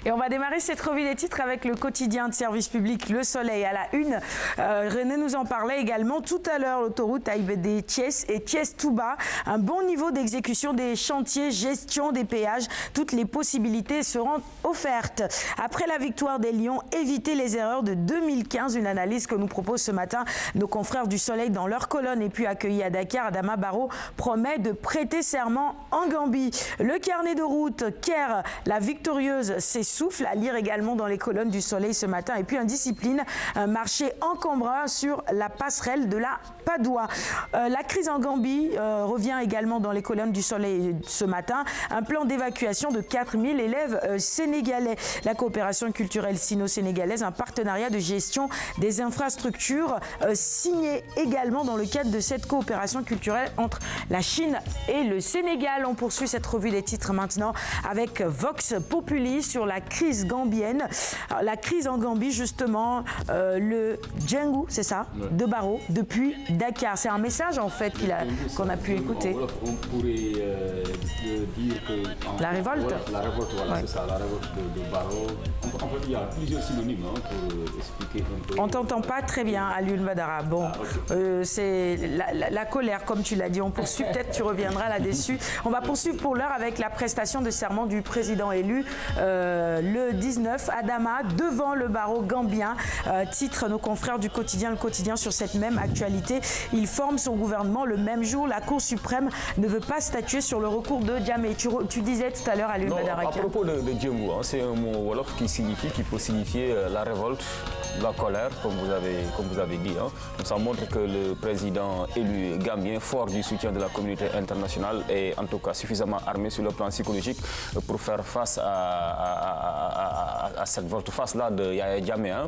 Et on va démarrer cette revue des titres avec le quotidien de service public Le Soleil à la une. René nous en parlait également tout à l'heure. L'autoroute Aïbédé-Thiès et Thiès-Touba. Un bon niveau d'exécution des chantiers, gestion des péages. Toutes les possibilités seront offertes. Après la victoire des Lions, éviter les erreurs de 2015. Une analyse que nous proposent ce matin nos confrères du Soleil dans leur colonne. Et puis accueilli à Dakar, Adama Barrow promet de prêter serment en Gambie. Le carnet de route, Caire, la victorieuse s'essouffle, à lire également dans les colonnes du Soleil ce matin. Et puis indiscipline, un marché encombrant sur la passerelle de la Padoue. La crise en Gambie revient également dans les colonnes du Soleil ce matin. Un plan d'évacuation de 4000 élèves sénégalais. La coopération culturelle sino-sénégalaise, un partenariat de gestion des infrastructures signé également dans le cadre de cette coopération culturelle entre la Chine et le Sénégal. On poursuit cette revue des titres maintenant avec Vox Populi sur la crise gambienne. Alors, la crise en Gambie, justement, le Djengou, c'est ça, de Barrow, depuis Dakar. C'est un message en fait qu'on a pu écouter. On pourrait dire que... La révolte. La révolte, voilà, c'est ça, la révolte de Barrow. En fait, il y a plusieurs synonymes pour expliquer un peu. On t'entend pas très bien, Alioune Badara. Bon, c'est la colère, comme tu l'as dit. On poursuit, peut-être tu reviendras là-dessus. On va poursuivre pour l'heure avec la prestation de serment du président élu le 19, Adama, devant le barreau gambien. Titre nos confrères du quotidien, le quotidien sur cette même actualité. Il forme son gouvernement le même jour. La Cour suprême ne veut pas statuer sur le recours de Djamé. Tu disais tout à l'heure, Alioune Badara. À propos de Djemou, c'est un mot wolof qui peut signifier la révolte, la colère, comme vous avez dit. Ça montre que le président élu gambien, fort du soutien de la communauté internationale, est en tout cas suffisamment armé sur le plan psychologique pour faire face à cette volte-face-là de Yaya Jammeh.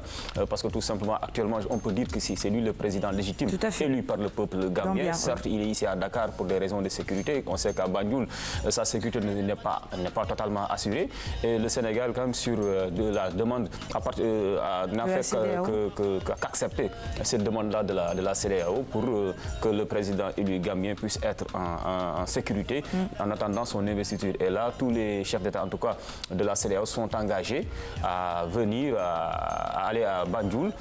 Parce que tout simplement, actuellement, on peut dire que c'est lui le président légitime, élu par le peuple gambien. Certes, il est ici à Dakar pour des raisons de sécurité. On sait qu'à Banjul, sa sécurité n'est pas totalement assurée. Et le Sénégal, quand même, sur de la demande, n'a fait qu'accepter cette demande-là de la CEDEAO pour que le président élu gambien puisse être en sécurité en attendant son investiture. Et là, tous les chefs d'État, en tout cas de la CEDEAO, sont engagés à venir, à aller à Banjul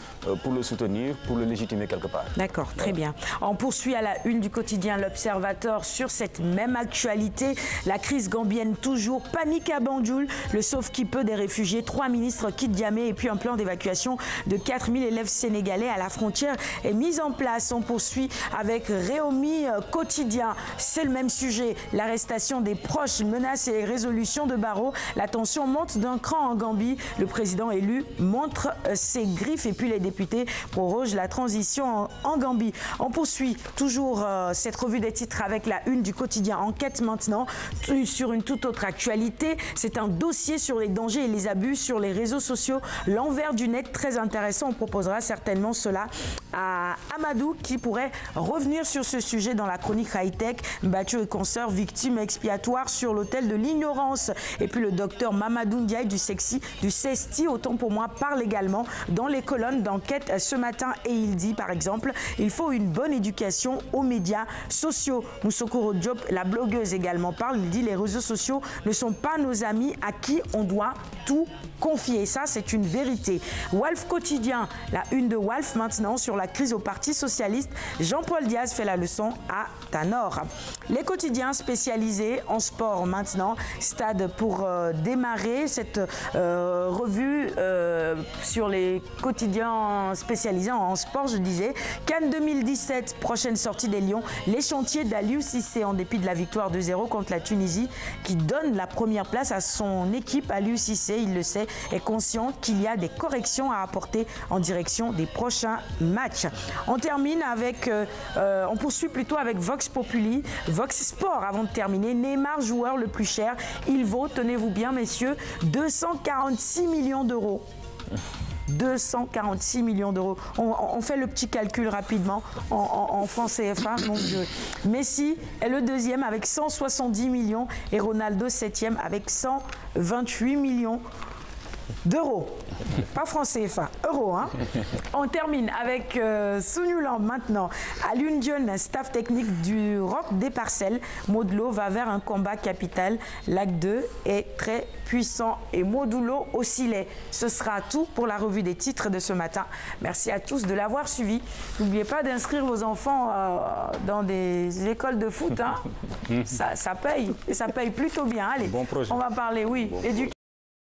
pour le soutenir, pour le légitimer quelque part. D'accord, très bien. On poursuit à la une du quotidien L'Observateur sur cette même actualité. La crise gambienne toujours, panique à Banjul, le sauve-qui-peut des réfugiés, 3 ministres quittent Djamé et puis un plan d'évacuation de 4000 élèves sénégalais à la frontière est mis en place. On poursuit avec Réomi Quotidien. C'est le même sujet. L'arrestation des proches, menaces et résolutions de Barrow. La tension monte d'un cran en Gambie. Le président élu montre ses griffes et puis les députés prorogent la transition en Gambie. On poursuit toujours cette revue des titres avec la une du quotidien Enquête maintenant sur une toute autre actualité. C'est un dossier sur les dangers et les abus sur les réseaux sociaux. L'envers du net, très intéressant. On proposera certainement cela à Amadou qui pourrait revenir sur ce sujet dans la chronique high-tech. Battu et consoeurs, victimes expiatoires sur l'autel de l'ignorance. Et puis le docteur Mamadou Ndiaye du CESTI, autant pour moi, parle également dans les colonnes d'enquête ce matin. Et il dit par exemple, il faut une bonne éducation aux médias sociaux. Moussokoro Diop, la blogueuse également parle. Il dit les réseaux sociaux ne sont pas nos amis à qui on doit tout confier. Ça, c'est une vérité. Walf Quotidien, la une de Walf maintenant sur la crise au Parti Socialiste. Jean-Paul Diaz fait la leçon à Tanor. Les quotidiens spécialisés en sport maintenant. Stade pour démarrer cette revue sur les quotidiens spécialisés en sport, je disais. Cannes 2017, prochaine sortie des Lions. Les chantiers d'Aliou Cissé en dépit de la victoire 2-0 contre la Tunisie qui donne la première place à son équipe. Aliou Cissé, il le sait, est conscient qu'il y a des corrections à apporter en direction des prochains matchs. On termine avec, on poursuit plutôt avec Vox Populi, Vox Sport avant de terminer. Neymar, joueur le plus cher, il vaut, tenez-vous bien messieurs, 246 millions d'euros. 246 millions d'euros. On fait le petit calcul rapidement en francs CFA. Donc Messi est le deuxième avec 170 millions et Ronaldo 7e avec 128 millions d'euros. Pas francs CFA, euros. Hein. On termine avec Sunuland maintenant. Alioune Dione, staff technique du Rock des Parcelles. Modulo va vers un combat capital. L'acte 2 est très puissant et Modulo aussi l'est. Ce sera tout pour la revue des titres de ce matin. Merci à tous de l'avoir suivi. N'oubliez pas d'inscrire vos enfants dans des écoles de foot. Hein. Ça paye, et ça paye plutôt bien. Allez, bon projet. On va parler, oui, éducation.